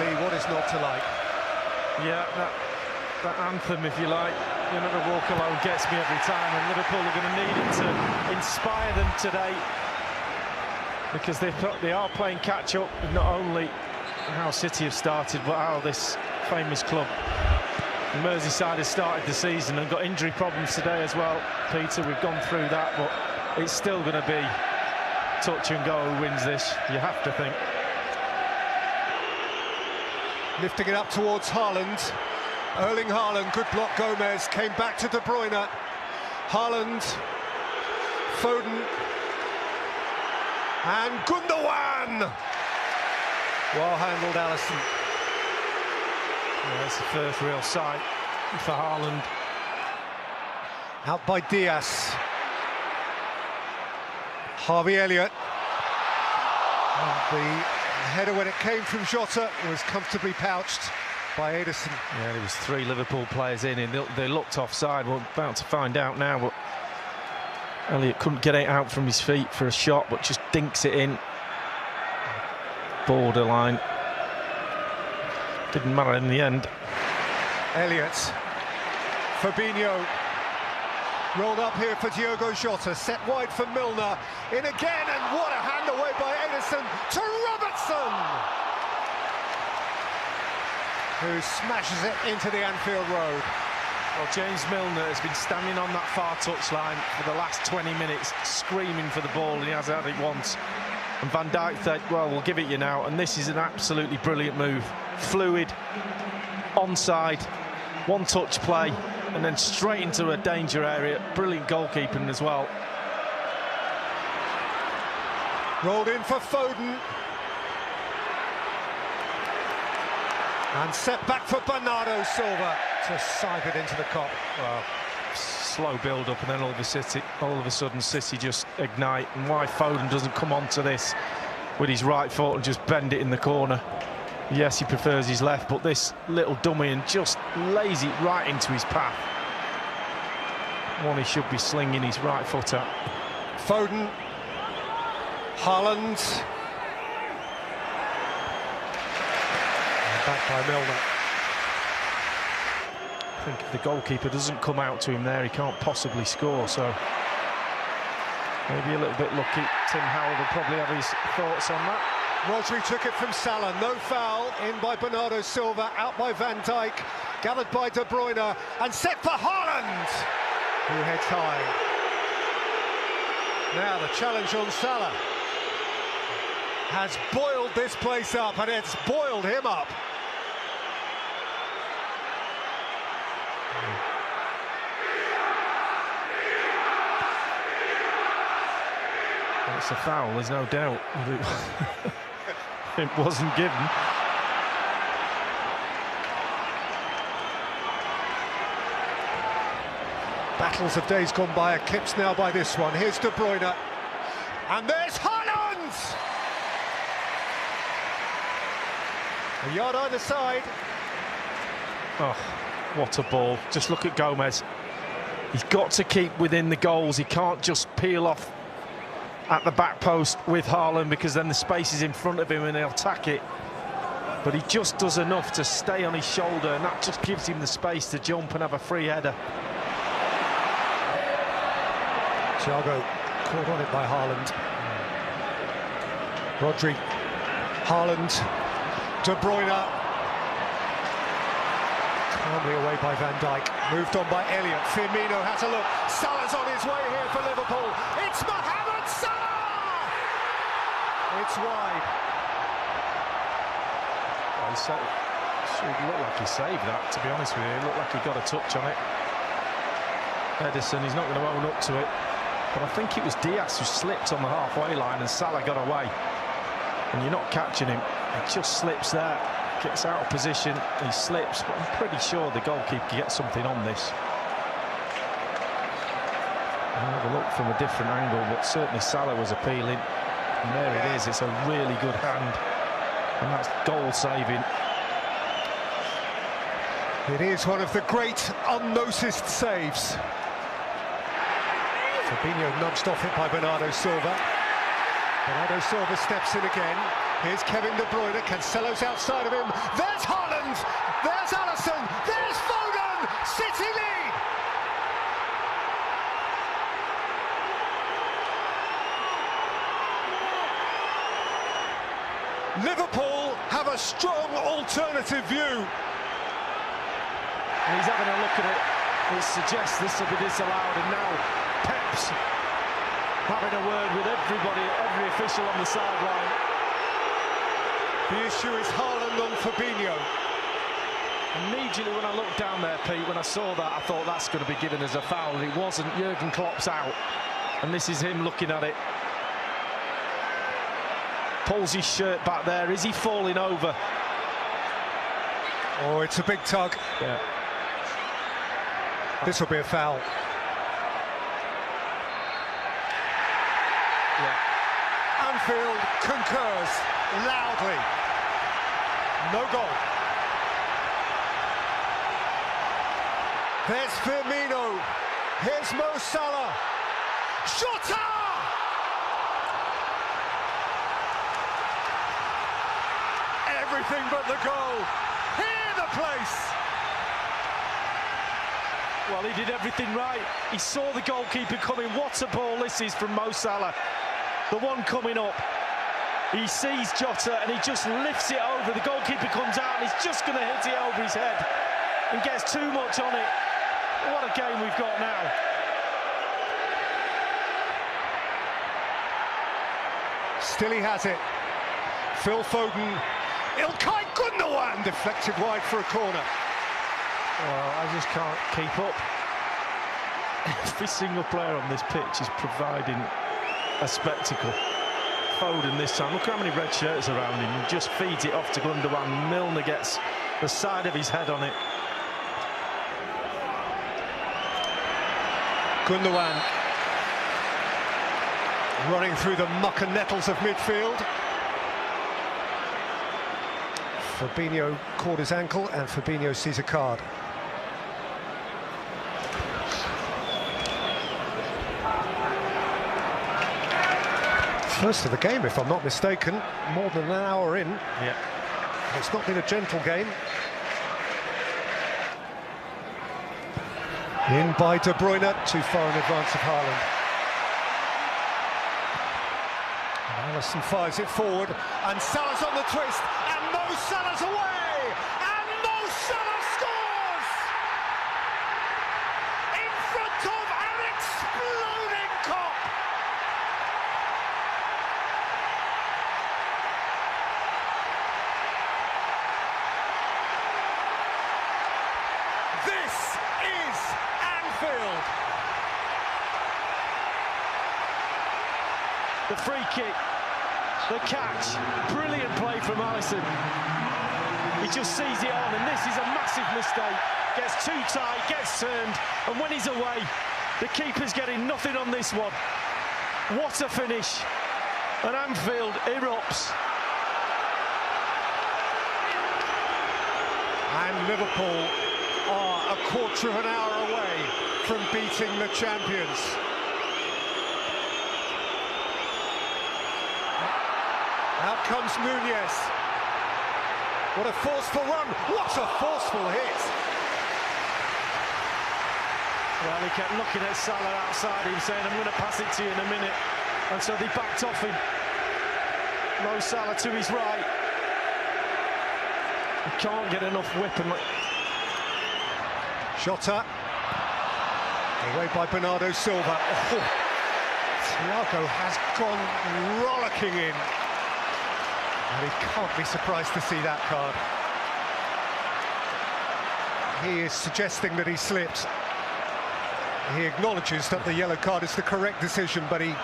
Lee, what is not to like? Yeah, that anthem, if you like, "You Never Walk Alone," gets me every time, and Liverpool are going to need it to inspire them today, because they are playing catch-up with not only how City have started, but how this famous club, Merseyside, has started the season and got injury problems today as well. Peter, we've gone through that, but it's still going to be touch and go who wins this, you have to think. Lifting it up towards Haaland. Erling Haaland, good block. Gomez came back to De Bruyne. Haaland, Foden, and Gundogan. Well handled, Alisson. Yeah, that's the first real sight for Haaland. Out by Diaz. Harvey Elliott. And the header, when it came from Jota, was comfortably pouched by Ederson. Yeah, there was 3 Liverpool players in, and they looked offside. We're about to find out now, but Elliott couldn't get it out from his feet for a shot, but just dinks it in. Borderline. Didn't matter in the end. Elliott. Fabinho. Rolled up here for Diogo Jota, set wide for Milner, in again, and what a hand away by Ederson to Robertson, who smashes it into the Anfield Road. Well, James Milner has been standing on that far touchline for the last 20 minutes, screaming for the ball, and he has had it once. And Van Dijk said, well, we'll give it you now, and this is an absolutely brilliant move. Fluid, onside, one-touch play, and then straight into a danger area. Brilliant goalkeeping as well. Rolled in for Foden. And set back for Bernardo Silva to side it into the Kop. Well, slow build-up, and then all of a sudden City just ignite. And why Foden doesn't come onto this with his right foot and just bend it in the corner. Yes, he prefers his left, but this little dummy and just lays it right into his path. One he should be slinging his right foot at. Foden. Haaland. And back by Milner. I think if the goalkeeper doesn't come out to him there, he can't possibly score, so maybe a little bit lucky. Tim Howard will probably have his thoughts on that. Rodri took it from Salah, no foul, in by Bernardo Silva, out by Van Dijk, gathered by De Bruyne, and set for Haaland, who heads high. Now the challenge on Salah has boiled this place up, and it's boiled him up. It's a foul, there's no doubt. It wasn't given. Battles of days gone by, eclipsed now by this one. Here's De Bruyne, and there's Haaland! A yard either side. Oh, what a ball. Just look at Gomez. He's got to keep within the goals. He can't just peel off at the back post with Haaland, because then the space is in front of him and he'll attack it. But he just does enough to stay on his shoulder, and that just gives him the space to jump and have a free header. Thiago caught on it by Haaland. Rodri, Haaland, De Bruyne. Calmly away by Van Dijk. Moved on by Elliott. Firmino has a look. Salah's on his way here for Liverpool. It's Mohamed Salah! It's wide. Well, it looked like he saved that, to be honest with you. It looked like he got a touch on it. Ederson, he's not going to own up to it. But I think it was Diaz who slipped on the halfway line and Salah got away. And you're not catching him. He just slips there, gets out of position, he slips, but I'm pretty sure the goalkeeper gets something on this. I'll have a look from a different angle, but certainly Salah was appealing. And there it is, it's a really good hand. And that's goal saving. It is one of the great unnoticed saves. Fabinho nudged off it by Bernardo Silva. Bernardo Silva steps in again. Here's Kevin De Bruyne, Cancelo's outside of him. There's Haaland, there's Alisson, there's Foden, City lead! Liverpool have a strong alternative view. And he's having a look at it. It suggests this will be disallowed, and now Pep's having a word with everybody, every official on the sideline. The issue is Haaland on Fabinho. Immediately when I looked down there, Pete, when I saw that, I thought that's going to be given as a foul. It wasn't. Jurgen Klopp's out, and this is him looking at it. Pulls his shirt back there. Is he falling over? Oh, it's a big tug. Yeah. This will be a foul. Yeah. Anfield concurs loudly. No goal. There's Firmino. Here's Mo Salah. Jota! Everything but the goal. Hear the place. Well, he did everything right. He saw the goalkeeper coming. What a ball this is from Mo Salah. The one coming up. He sees Jota and he just lifts it over. The goalkeeper comes out and he's just going to hit it over his head and gets too much on it. What a game we've got now. Still he has it. Phil Foden. Ilkay Gundogan deflected wide for a corner. Well, I just can't keep up. Every single player on this pitch is providing a spectacle. Foden this time, look how many red shirts around him. He just feeds it off to Gundogan. Milner gets the side of his head on it. Gundogan running through the muck and nettles of midfield. Fabinho caught his ankle and Fabinho sees a card. First of the game, if I'm not mistaken, more than an hour in. Yeah. It's not been a gentle game. In by De Bruyne, too far in advance of Haaland. And Alisson fires it forward, and Salah's on the twist, and Mo Salah's away! And Mo Salah scores! In front of an exploding Kop! This is Anfield. The free kick, the catch, brilliant play from Alisson. He just sees it on, and this is a massive mistake. Gets too tight, gets turned, and when he's away, the keeper's getting nothing on this one. What a finish. And Anfield erupts. And Liverpool are a quarter of an hour away from beating the champions. Out comes Nunez. What a forceful run. What a forceful hit. Well, he kept looking at Salah outside him, saying, I'm going to pass it to you in a minute. And so they backed off him. Mo Salah to his right. He can't get enough whip. And Jota. Away by Bernardo Silva. Oh, Thiago has gone rollicking in. And he can't be surprised to see that card. He is suggesting that he slipped. He acknowledges that the yellow card is the correct decision, but he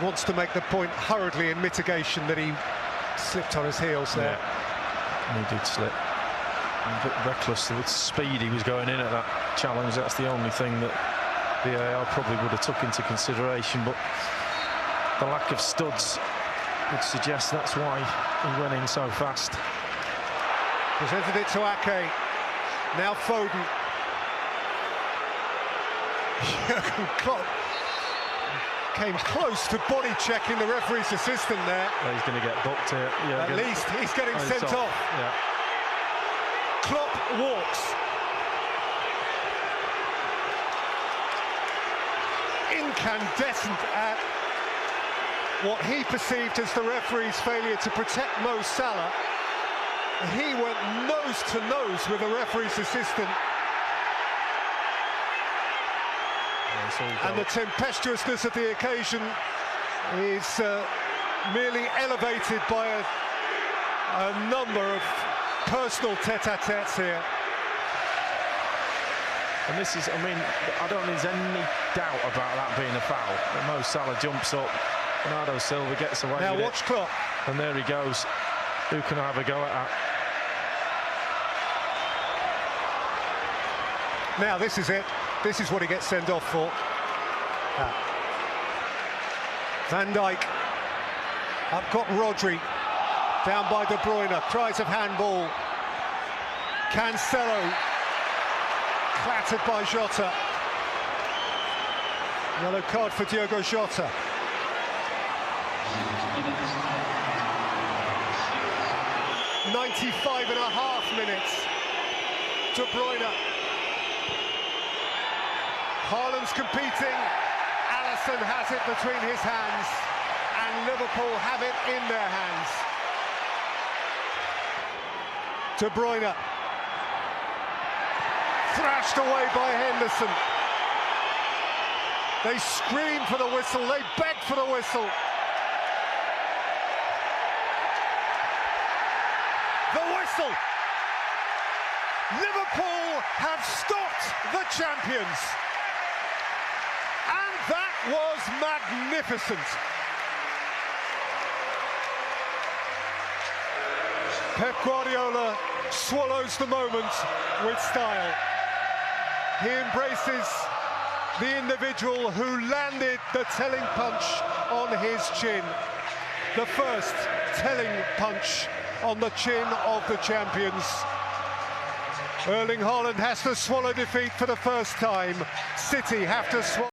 wants to make the point hurriedly in mitigation that he slipped on his heels there. Yeah, he did slip. A bit reckless with speed he was going in at that challenge. That's the only thing that VAR probably would have took into consideration, but the lack of studs would suggest that's why he went in so fast. Presented it to Ake. Now Foden. Jurgen Klopp Came close to body checking the referee's assistant there. Well, he's going to get booked here. Yeah, At least he's getting sent off. Yeah. Klopp walks. Incandescent at what he perceived as the referee's failure to protect Mo Salah. He went nose to nose with the referee's assistant. And the tempestuousness of the occasion is merely elevated by a number of personal tete-a-tetes here. And this is, I mean, I don't think there's any doubt about that being a foul. Mo Salah jumps up, Bernardo Silva gets away now with watch it. Klopp. And there he goes. Who can I have a go at that? Now this is it. This is what he gets sent off for. Van Dijk. Up got Rodri. Down by De Bruyne. Cries of handball. Cancelo. Clattered by Jota. Yellow card for Diogo Jota. .5 minutes. De Bruyne. Haaland's competing. Alisson has it between his hands, and Liverpool have it in their hands. De Bruyne. Thrashed away by Henderson. They scream for the whistle, they beg for the whistle. The whistle. Liverpool have stopped the champions. And that was magnificent. Pep Guardiola swallows the moment with style. He embraces the individual who landed the telling punch on his chin. The first telling punch on the chin of the champions. Erling Haaland has to swallow defeat for the first time. City have to swallow